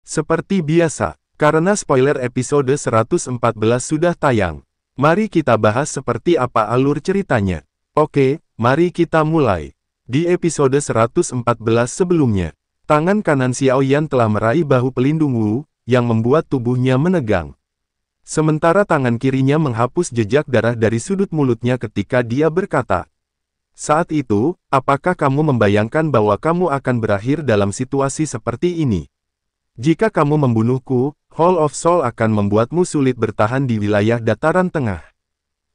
Seperti biasa, karena spoiler episode 114 sudah tayang, mari kita bahas seperti apa alur ceritanya. Oke, mari kita mulai. Di episode 114 sebelumnya, tangan kanan Xiaoyan telah meraih bahu pelindung Wu, yang membuat tubuhnya menegang. Sementara tangan kirinya menghapus jejak darah dari sudut mulutnya ketika dia berkata, "Saat itu, apakah kamu membayangkan bahwa kamu akan berakhir dalam situasi seperti ini? Jika kamu membunuhku, Hall of Soul akan membuatmu sulit bertahan di wilayah dataran tengah."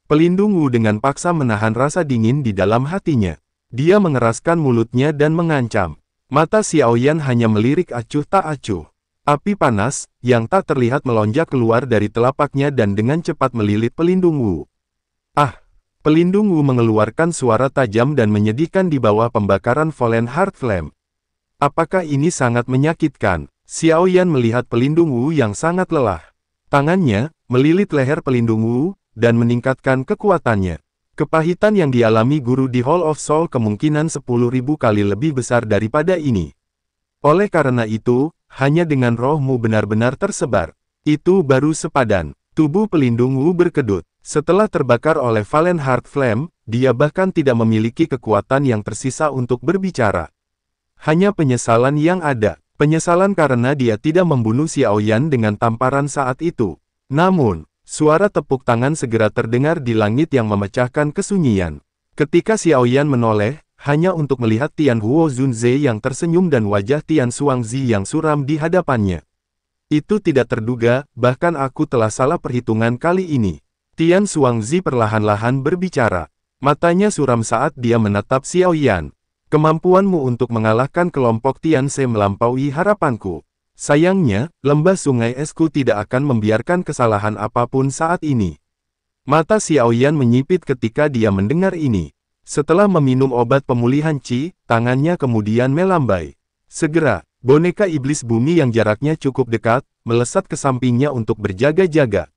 Pelindung Wu dengan paksa menahan rasa dingin di dalam hatinya. Dia mengeraskan mulutnya dan mengancam. Mata Xiaoyan hanya melirik acuh tak acuh. Api panas, yang tak terlihat melonjak keluar dari telapaknya dan dengan cepat melilit pelindung Wu. "Ah!" Pelindung Wu mengeluarkan suara tajam dan menyedihkan di bawah pembakaran Fallen Heart Flame. "Apakah ini sangat menyakitkan?" Xiaoyan melihat pelindung Wu yang sangat lelah. Tangannya melilit leher pelindung Wu dan meningkatkan kekuatannya. Kepahitan yang dialami guru di Hall of Soul kemungkinan 10.000 kali lebih besar daripada ini. Oleh karena itu, hanya dengan rohmu benar-benar tersebar. Itu baru sepadan. Tubuh pelindung Wu berkedut. Setelah terbakar oleh Fallen Heart Flame, dia bahkan tidak memiliki kekuatan yang tersisa untuk berbicara. Hanya penyesalan yang ada. Penyesalan karena dia tidak membunuh Xiaoyan dengan tamparan saat itu. Namun, suara tepuk tangan segera terdengar di langit yang memecahkan kesunyian. Ketika Xiaoyan menoleh, hanya untuk melihat Tian Huo Zunze yang tersenyum dan wajah Tian Xuangzi yang suram di hadapannya. Itu tidak terduga, bahkan aku telah salah perhitungan kali ini. Tian Xuangzi perlahan-lahan berbicara. Matanya suram saat dia menatap Xiaoyan. "Kemampuanmu untuk mengalahkan kelompok Tianse melampaui harapanku. Sayangnya, lembah sungai esku tidak akan membiarkan kesalahan apapun saat ini." Mata Xiaoyan menyipit ketika dia mendengar ini. Setelah meminum obat pemulihan Qi, tangannya kemudian melambai. Segera, boneka iblis bumi yang jaraknya cukup dekat, melesat ke sampingnya untuk berjaga-jaga.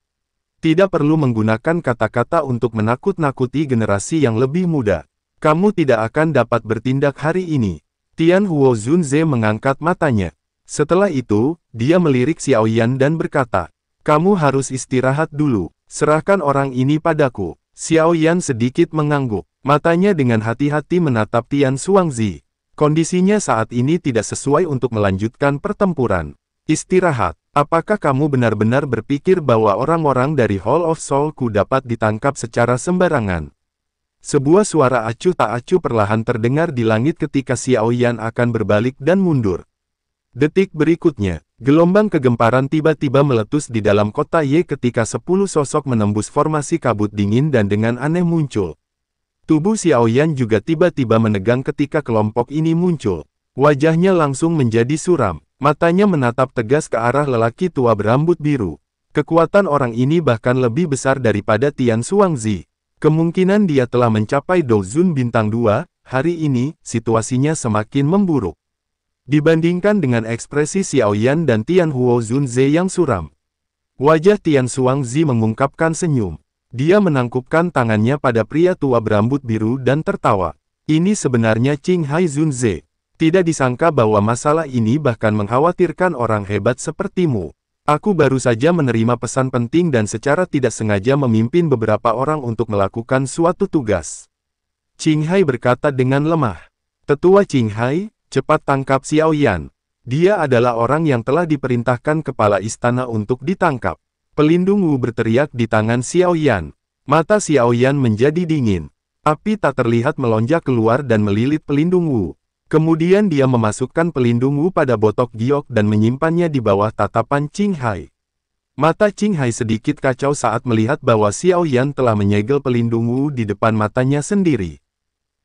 Tidak perlu menggunakan kata-kata untuk menakut-nakuti generasi yang lebih muda. "Kamu tidak akan dapat bertindak hari ini." Tian Huo Zunze mengangkat matanya. Setelah itu, dia melirik Xiaoyan dan berkata, "Kamu harus istirahat dulu. Serahkan orang ini padaku." Xiaoyan sedikit mengangguk. Matanya dengan hati-hati menatap Tian Xuangzi. Kondisinya saat ini tidak sesuai untuk melanjutkan pertempuran. "Istirahat. Apakah kamu benar-benar berpikir bahwa orang-orang dari Hall of Soul-ku dapat ditangkap secara sembarangan?" Sebuah suara acuh tak acuh perlahan terdengar di langit ketika Xiaoyan akan berbalik dan mundur. Detik berikutnya, gelombang kegemparan tiba-tiba meletus di dalam kota Ye ketika 10 sosok menembus formasi kabut dingin dan dengan aneh muncul. Tubuh Xiaoyan juga tiba-tiba menegang ketika kelompok ini muncul. Wajahnya langsung menjadi suram. Matanya menatap tegas ke arah lelaki tua berambut biru. Kekuatan orang ini bahkan lebih besar daripada Tian Xuangzi. Kemungkinan dia telah mencapai Douzun Bintang 2, hari ini, situasinya semakin memburuk. Dibandingkan dengan ekspresi Xiaoyan dan Tian Huo Zunze yang suram. Wajah Tian Xuangzi mengungkapkan senyum. Dia menangkupkan tangannya pada pria tua berambut biru dan tertawa. "Ini sebenarnya Qinghai Zunze. Tidak disangka bahwa masalah ini bahkan mengkhawatirkan orang hebat sepertimu. Aku baru saja menerima pesan penting dan secara tidak sengaja memimpin beberapa orang untuk melakukan suatu tugas." Qinghai berkata dengan lemah. "Tetua Qinghai, cepat tangkap Xiaoyan. Dia adalah orang yang telah diperintahkan kepala istana untuk ditangkap." Pelindung Wu berteriak di tangan Xiaoyan. Mata Xiaoyan menjadi dingin. Api tak terlihat melonjak keluar dan melilit pelindung Wu. Kemudian dia memasukkan pelindung Wu pada botok giok dan menyimpannya di bawah tatapan Qinghai. Mata Qinghai sedikit kacau saat melihat bahwa Xiaoyan telah menyegel pelindung Wu di depan matanya sendiri.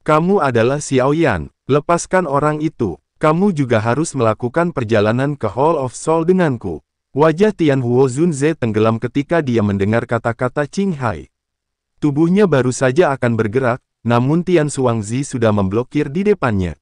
"Kamu adalah Xiaoyan, lepaskan orang itu. Kamu juga harus melakukan perjalanan ke Hall of Soul denganku." Wajah Tian Huo Zunze tenggelam ketika dia mendengar kata-kata Qinghai. Tubuhnya baru saja akan bergerak, namun Tian Xuangzi sudah memblokir di depannya.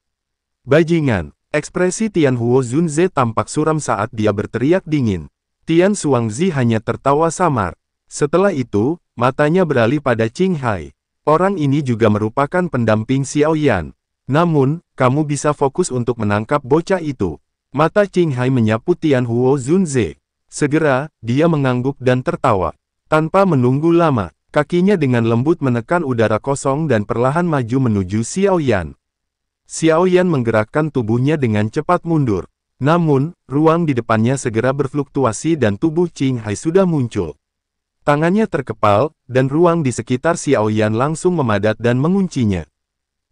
"Bajingan!" Ekspresi Tian Huo Zunze tampak suram saat dia berteriak dingin. Tian Xuangzi hanya tertawa samar. Setelah itu, matanya beralih pada Qinghai. Orang ini juga merupakan pendamping Xiaoyan. "Namun, kamu bisa fokus untuk menangkap bocah itu." Mata Qing Hai menyapu Tian Huo Zunze. Segera, dia mengangguk dan tertawa. Tanpa menunggu lama, kakinya dengan lembut menekan udara kosong dan perlahan maju menuju Xiao Yan. Xiao Yan menggerakkan tubuhnya dengan cepat mundur. Namun, ruang di depannya segera berfluktuasi dan tubuh Qing Hai sudah muncul. Tangannya terkepal, dan ruang di sekitar Xiao Yan langsung memadat dan menguncinya.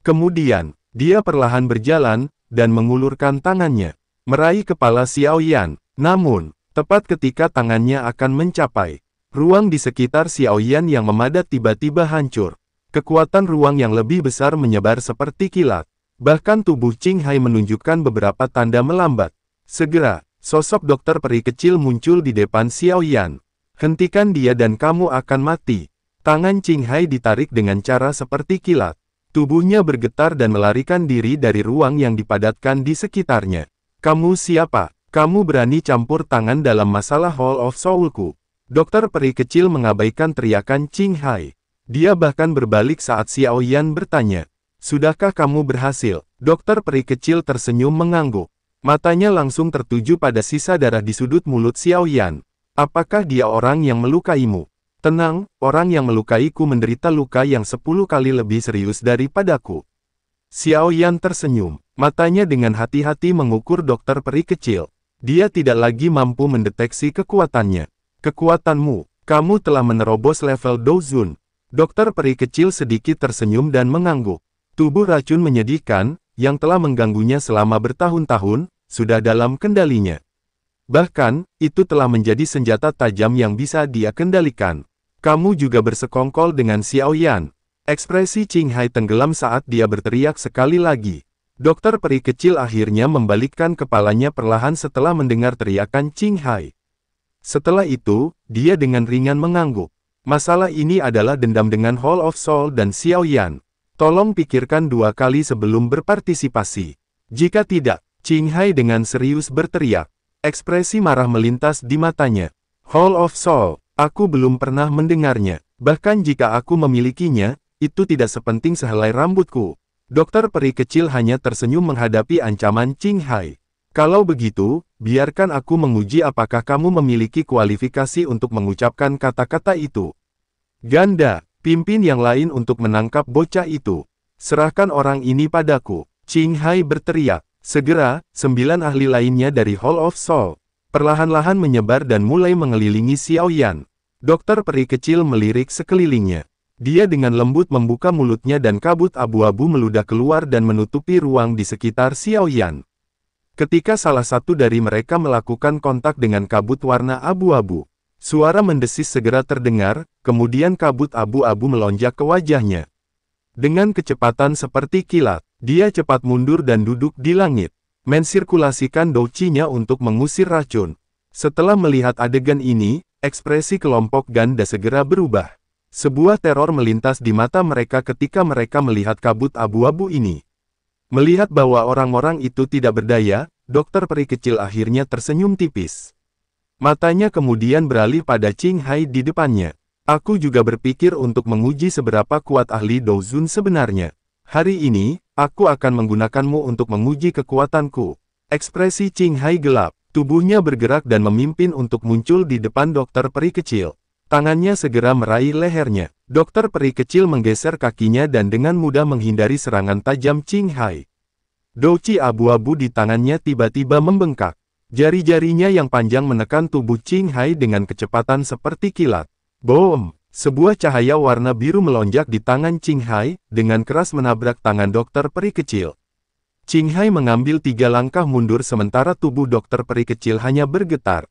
Kemudian, dia perlahan berjalan, dan mengulurkan tangannya, meraih kepala Xiao Yan. Namun, tepat ketika tangannya akan mencapai ruang di sekitar Xiao Yan yang memadat tiba-tiba hancur. Kekuatan ruang yang lebih besar menyebar seperti kilat. Bahkan tubuh Qing Hai menunjukkan beberapa tanda melambat. Segera, sosok dokter peri kecil muncul di depan Xiao Yan. Hentikan dia dan kamu akan mati. Tangan Qing Hai ditarik dengan cara seperti kilat. Tubuhnya bergetar dan melarikan diri dari ruang yang dipadatkan di sekitarnya. Kamu siapa? Kamu berani campur tangan dalam masalah Hall of Soulku? Dokter peri kecil mengabaikan teriakan Qing Hai. Dia bahkan berbalik saat Xiao Yan bertanya, "Sudahkah kamu berhasil?" Dokter peri kecil tersenyum mengangguk. Matanya langsung tertuju pada sisa darah di sudut mulut Xiao Yan. Apakah dia orang yang melukaimu? Tenang, orang yang melukaiku menderita luka yang 10 kali lebih serius daripadaku. Xiao Yan tersenyum. Matanya dengan hati-hati mengukur dokter peri kecil. Dia tidak lagi mampu mendeteksi kekuatannya. Kekuatanmu, kamu telah menerobos level Douzun. Dokter peri kecil sedikit tersenyum dan mengangguk. Tubuh racun menyedihkan, yang telah mengganggunya selama bertahun-tahun, sudah dalam kendalinya. Bahkan, itu telah menjadi senjata tajam yang bisa dia kendalikan. Kamu juga bersekongkol dengan Xiao Yan. Ekspresi Qing Hai tenggelam saat dia berteriak sekali lagi. Dokter peri kecil akhirnya membalikkan kepalanya perlahan setelah mendengar teriakan Qing Hai. Setelah itu, dia dengan ringan mengangguk. Masalah ini adalah dendam dengan Hall of Soul dan Xiao Yan. Tolong pikirkan 2 kali sebelum berpartisipasi. Jika tidak, Qing Hai dengan serius berteriak. Ekspresi marah melintas di matanya. Hall of Soul, aku belum pernah mendengarnya. Bahkan jika aku memilikinya, itu tidak sepenting sehelai rambutku. Dokter peri kecil hanya tersenyum menghadapi ancaman Qing Hai. Kalau begitu, biarkan aku menguji apakah kamu memiliki kualifikasi untuk mengucapkan kata-kata itu. Ganda, pimpin yang lain untuk menangkap bocah itu. Serahkan orang ini padaku. Qing Hai berteriak. Segera, 9 ahli lainnya dari Hall of Soul perlahan-lahan menyebar dan mulai mengelilingi Xiao Yan. Dokter peri kecil melirik sekelilingnya. Dia dengan lembut membuka mulutnya dan kabut abu-abu meludah keluar dan menutupi ruang di sekitar Xiao Yan. Ketika salah satu dari mereka melakukan kontak dengan kabut warna abu-abu, suara mendesis segera terdengar, kemudian kabut abu-abu melonjak ke wajahnya. Dengan kecepatan seperti kilat, dia cepat mundur dan duduk di langit, mensirkulasikan douqi-nya untuk mengusir racun. Setelah melihat adegan ini, ekspresi kelompok Ganda segera berubah. Sebuah teror melintas di mata mereka ketika mereka melihat kabut abu-abu ini. Melihat bahwa orang-orang itu tidak berdaya, dokter peri kecil akhirnya tersenyum tipis. Matanya kemudian beralih pada Qing Hai di depannya. Aku juga berpikir untuk menguji seberapa kuat ahli Douzun sebenarnya. Hari ini, aku akan menggunakanmu untuk menguji kekuatanku. Ekspresi Qing Hai gelap, tubuhnya bergerak dan memimpin untuk muncul di depan dokter peri kecil. Tangannya segera meraih lehernya. Dokter peri kecil menggeser kakinya dan dengan mudah menghindari serangan tajam Qing Hai. Douqi abu-abu di tangannya tiba-tiba membengkak. Jari-jarinya yang panjang menekan tubuh Qing Hai dengan kecepatan seperti kilat. Boom! Sebuah cahaya warna biru melonjak di tangan Qing Hai, dengan keras menabrak tangan dokter peri kecil. Qing Hai mengambil 3 langkah mundur sementara tubuh dokter peri kecil hanya bergetar.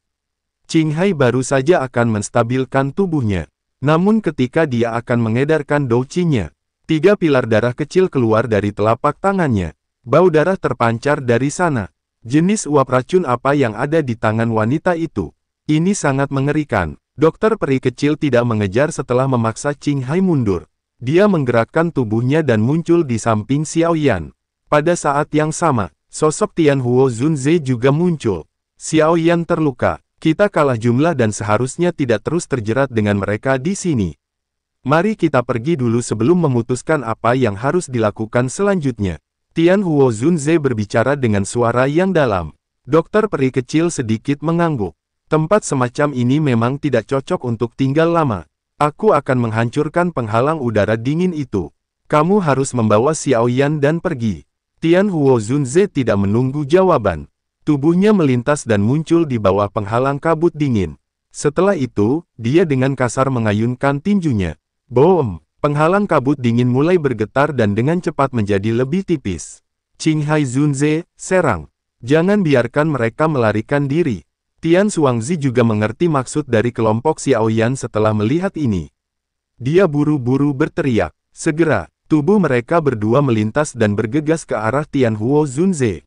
Qing Hai baru saja akan menstabilkan tubuhnya. Namun ketika dia akan mengedarkan douqi-nya, 3 pilar darah kecil keluar dari telapak tangannya. Bau darah terpancar dari sana. Jenis uap racun apa yang ada di tangan wanita itu? Ini sangat mengerikan. Dokter peri kecil tidak mengejar setelah memaksa Qing Hai mundur. Dia menggerakkan tubuhnya dan muncul di samping Xiao Yan. Pada saat yang sama, sosok Tian Huo Zunze juga muncul. Xiao Yan terluka. Kita kalah jumlah dan seharusnya tidak terus terjerat dengan mereka di sini. Mari kita pergi dulu sebelum memutuskan apa yang harus dilakukan selanjutnya. Tian Huo Zunze berbicara dengan suara yang dalam. Dokter peri kecil sedikit mengangguk. Tempat semacam ini memang tidak cocok untuk tinggal lama. Aku akan menghancurkan penghalang udara dingin itu. Kamu harus membawa Xiao Yan dan pergi. Tian Huo Zunze tidak menunggu jawaban. Tubuhnya melintas dan muncul di bawah penghalang kabut dingin. Setelah itu, dia dengan kasar mengayunkan tinjunya. Boom! Penghalang kabut dingin mulai bergetar dan dengan cepat menjadi lebih tipis. Qinghai Zunze, serang. Jangan biarkan mereka melarikan diri. Tian Xuangzi juga mengerti maksud dari kelompok Xiao Yan setelah melihat ini. Dia buru-buru berteriak. Segera, tubuh mereka berdua melintas dan bergegas ke arah Tian Huo Zunze.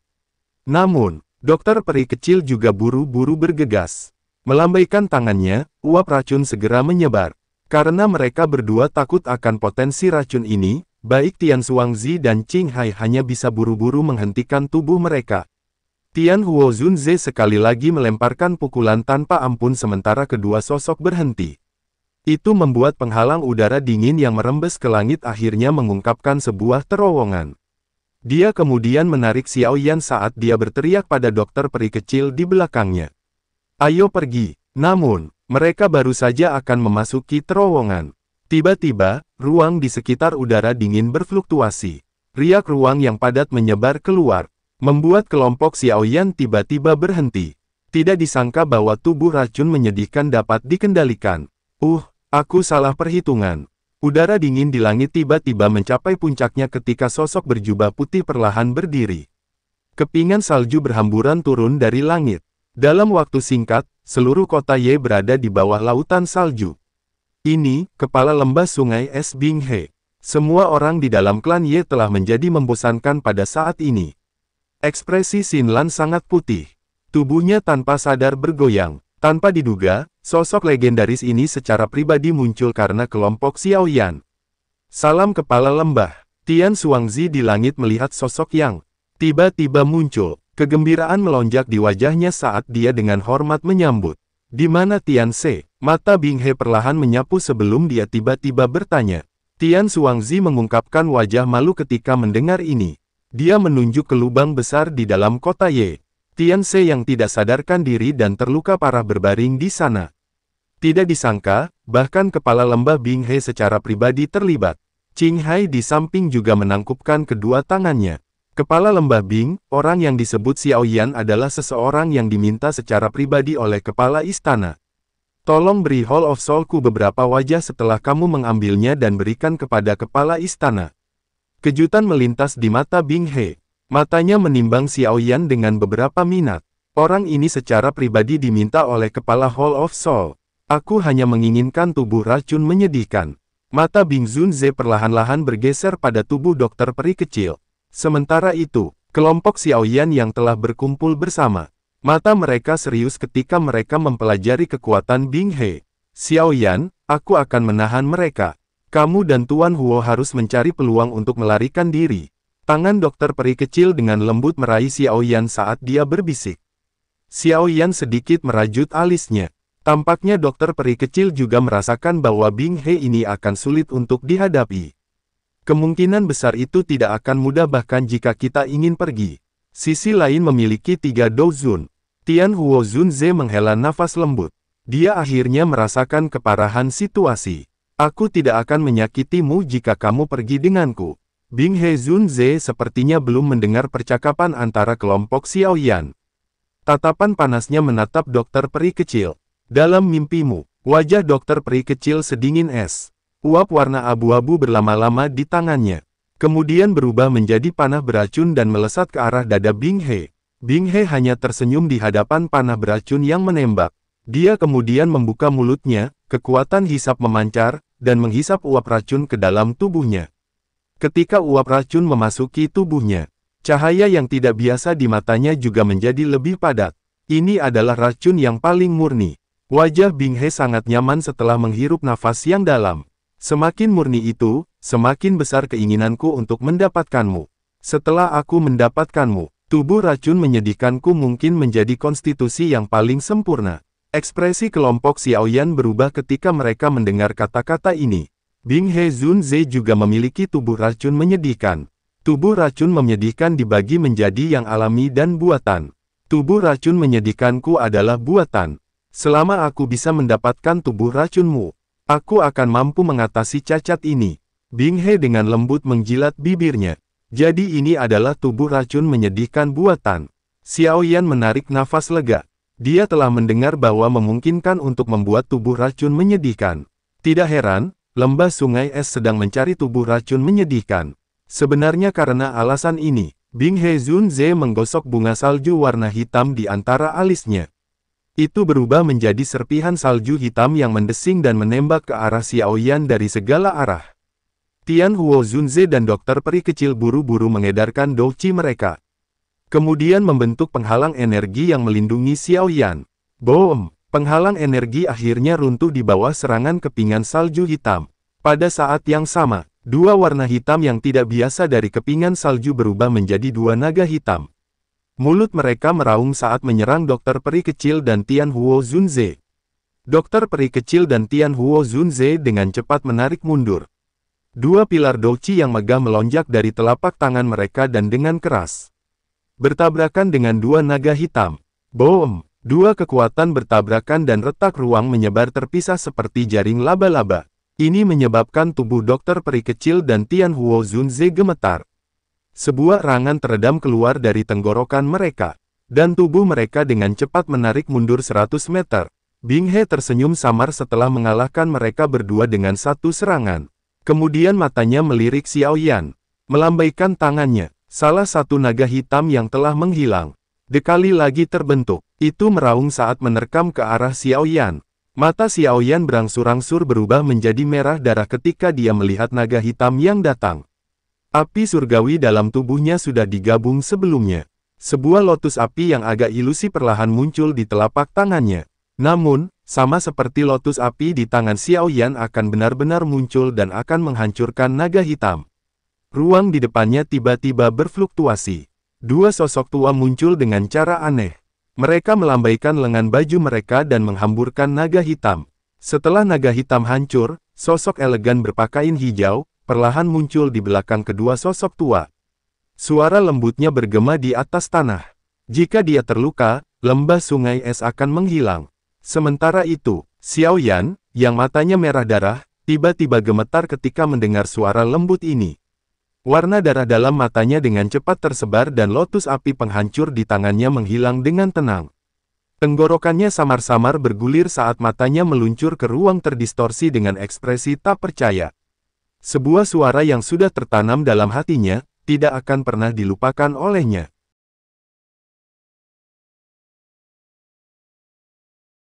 Namun, dokter peri kecil juga buru-buru bergegas. Melambaikan tangannya, uap racun segera menyebar. Karena mereka berdua takut akan potensi racun ini, baik Tian Xuangzi dan Qinghai hanya bisa buru-buru menghentikan tubuh mereka. Tian Huo Zunze sekali lagi melemparkan pukulan tanpa ampun sementara kedua sosok berhenti. Itu membuat penghalang udara dingin yang merembes ke langit akhirnya mengungkapkan sebuah terowongan. Dia kemudian menarik Xiao Yan saat dia berteriak pada dokter peri kecil di belakangnya. Ayo pergi. Namun, mereka baru saja akan memasuki terowongan. Tiba-tiba, ruang di sekitar udara dingin berfluktuasi. Riak ruang yang padat menyebar keluar, membuat kelompok Xiao Yan tiba-tiba berhenti. Tidak disangka bahwa tubuh racun menyedihkan dapat dikendalikan. Aku salah perhitungan. Udara dingin di langit tiba-tiba mencapai puncaknya ketika sosok berjubah putih perlahan berdiri. Kepingan salju berhamburan turun dari langit. Dalam waktu singkat, seluruh kota Ye berada di bawah lautan salju. Ini, kepala lembah sungai es Binghe. Semua orang di dalam klan Ye telah menjadi membosankan pada saat ini. Ekspresi Xinlan sangat putih. Tubuhnya tanpa sadar bergoyang. Tanpa diduga, sosok legendaris ini secara pribadi muncul karena kelompok Xiao Yan. Salam kepala lembah. Tian Xuangzi di langit melihat sosok yang tiba-tiba muncul. Kegembiraan melonjak di wajahnya saat dia dengan hormat menyambut. Di mana Tian Se? Mata Binghe perlahan menyapu sebelum dia tiba-tiba bertanya. Tian Xuangzi mengungkapkan wajah malu ketika mendengar ini. Dia menunjuk ke lubang besar di dalam kota Ye. Tian Se yang tidak sadarkan diri dan terluka parah berbaring di sana. Tidak disangka, bahkan kepala lembah Binghe secara pribadi terlibat. Qinghai di samping juga menangkupkan kedua tangannya. Kepala lembah Bing, orang yang disebut Xiao Yan adalah seseorang yang diminta secara pribadi oleh kepala istana. Tolong beri Hall of Soul-ku beberapa wajah setelah kamu mengambilnya dan berikan kepada kepala istana. Kejutan melintas di mata Bing He. Matanya menimbang Xiao Yan dengan beberapa minat. Orang ini secara pribadi diminta oleh kepala Hall of Soul. Aku hanya menginginkan tubuh racun menyedihkan. Mata Bing Zunze perlahan-lahan bergeser pada tubuh dokter peri kecil. Sementara itu, kelompok Xiao Yan yang telah berkumpul bersama. Mata mereka serius ketika mereka mempelajari kekuatan Bing He. Xiao Yan, aku akan menahan mereka. Kamu dan Tuan Huo harus mencari peluang untuk melarikan diri. Tangan dokter peri kecil dengan lembut meraih Xiao Yan saat dia berbisik. Xiao Yan sedikit merajut alisnya. Tampaknya dokter peri kecil juga merasakan bahwa Bing He ini akan sulit untuk dihadapi. Kemungkinan besar itu tidak akan mudah bahkan jika kita ingin pergi. Sisi lain memiliki 3 dozun. Tian Huo Zunze menghela nafas lembut. Dia akhirnya merasakan keparahan situasi. Aku tidak akan menyakitimu jika kamu pergi denganku. Bing He Zunze sepertinya belum mendengar percakapan antara kelompok Xiao Yan. Tatapan panasnya menatap dokter peri kecil. Dalam mimpimu, wajah dokter peri kecil sedingin es. Uap warna abu-abu berlama-lama di tangannya. Kemudian berubah menjadi panah beracun dan melesat ke arah dada Bing He. Bing He hanya tersenyum di hadapan panah beracun yang menembak. Dia kemudian membuka mulutnya, kekuatan hisap memancar, dan menghisap uap racun ke dalam tubuhnya. Ketika uap racun memasuki tubuhnya, cahaya yang tidak biasa di matanya juga menjadi lebih padat. Ini adalah racun yang paling murni. Wajah Bing He sangat nyaman setelah menghirup nafas yang dalam. Semakin murni itu, semakin besar keinginanku untuk mendapatkanmu. Setelah aku mendapatkanmu, tubuh racun menyedihkanku mungkin menjadi konstitusi yang paling sempurna. Ekspresi kelompok Xiao Yan berubah ketika mereka mendengar kata-kata ini. Bing He Zunze juga memiliki tubuh racun menyedihkan. Tubuh racun menyedihkan dibagi menjadi yang alami dan buatan. Tubuh racun menyedihkanku adalah buatan. Selama aku bisa mendapatkan tubuh racunmu, aku akan mampu mengatasi cacat ini. Bing He dengan lembut menjilat bibirnya. Jadi ini adalah tubuh racun menyedihkan buatan. Xiao Yan menarik nafas lega. Dia telah mendengar bahwa memungkinkan untuk membuat tubuh racun menyedihkan. Tidak heran, lembah sungai es sedang mencari tubuh racun menyedihkan. Sebenarnya karena alasan ini, Bing He Zunze menggosok bunga salju warna hitam di antara alisnya. Itu berubah menjadi serpihan salju hitam yang mendesing dan menembak ke arah Xiao Yan dari segala arah. Tian Huo Zunze dan dokter peri kecil buru-buru mengedarkan douqi mereka. Kemudian membentuk penghalang energi yang melindungi Xiao Yan. Boom! Penghalang energi akhirnya runtuh di bawah serangan kepingan salju hitam. Pada saat yang sama, dua warna hitam yang tidak biasa dari kepingan salju berubah menjadi dua naga hitam. Mulut mereka meraung saat menyerang dokter peri kecil dan Tian Huo Zunze. Dokter peri kecil dan Tian Huo Zunze dengan cepat menarik mundur. Dua pilar douqi yang megah melonjak dari telapak tangan mereka dan dengan keras bertabrakan dengan dua naga hitam. Boom! Dua kekuatan bertabrakan dan retak ruang menyebar terpisah seperti jaring laba-laba. Ini menyebabkan tubuh dokter peri kecil dan Tian Huo Zunze gemetar. Sebuah erangan teredam keluar dari tenggorokan mereka, dan tubuh mereka dengan cepat menarik mundur 100 meter. Bing He tersenyum samar setelah mengalahkan mereka berdua dengan satu serangan. Kemudian matanya melirik Xiao Yan. Melambaikan tangannya, salah satu naga hitam yang telah menghilang dekali lagi terbentuk. Itu meraung saat menerkam ke arah Xiao Yan. Mata Xiao Yan berangsur-angsur berubah menjadi merah darah ketika dia melihat naga hitam yang datang. Api surgawi dalam tubuhnya sudah digabung sebelumnya. Sebuah lotus api yang agak ilusi perlahan muncul di telapak tangannya. Namun, sama seperti lotus api di tangan Xiao Yan akan benar-benar muncul dan akan menghancurkan naga hitam. Ruang di depannya tiba-tiba berfluktuasi. Dua sosok tua muncul dengan cara aneh. Mereka melambaikan lengan baju mereka dan menghamburkan naga hitam. Setelah naga hitam hancur, sosok elegan berpakaian hijau perlahan muncul di belakang kedua sosok tua. Suara lembutnya bergema di atas tanah. Jika dia terluka, lembah sungai es akan menghilang. Sementara itu, Xiao Yan, yang matanya merah darah, tiba-tiba gemetar ketika mendengar suara lembut ini. Warna darah dalam matanya dengan cepat tersebar dan lotus api penghancur di tangannya menghilang dengan tenang. Tenggorokannya samar-samar bergulir saat matanya meluncur ke ruang terdistorsi dengan ekspresi tak percaya. Sebuah suara yang sudah tertanam dalam hatinya, tidak akan pernah dilupakan olehnya.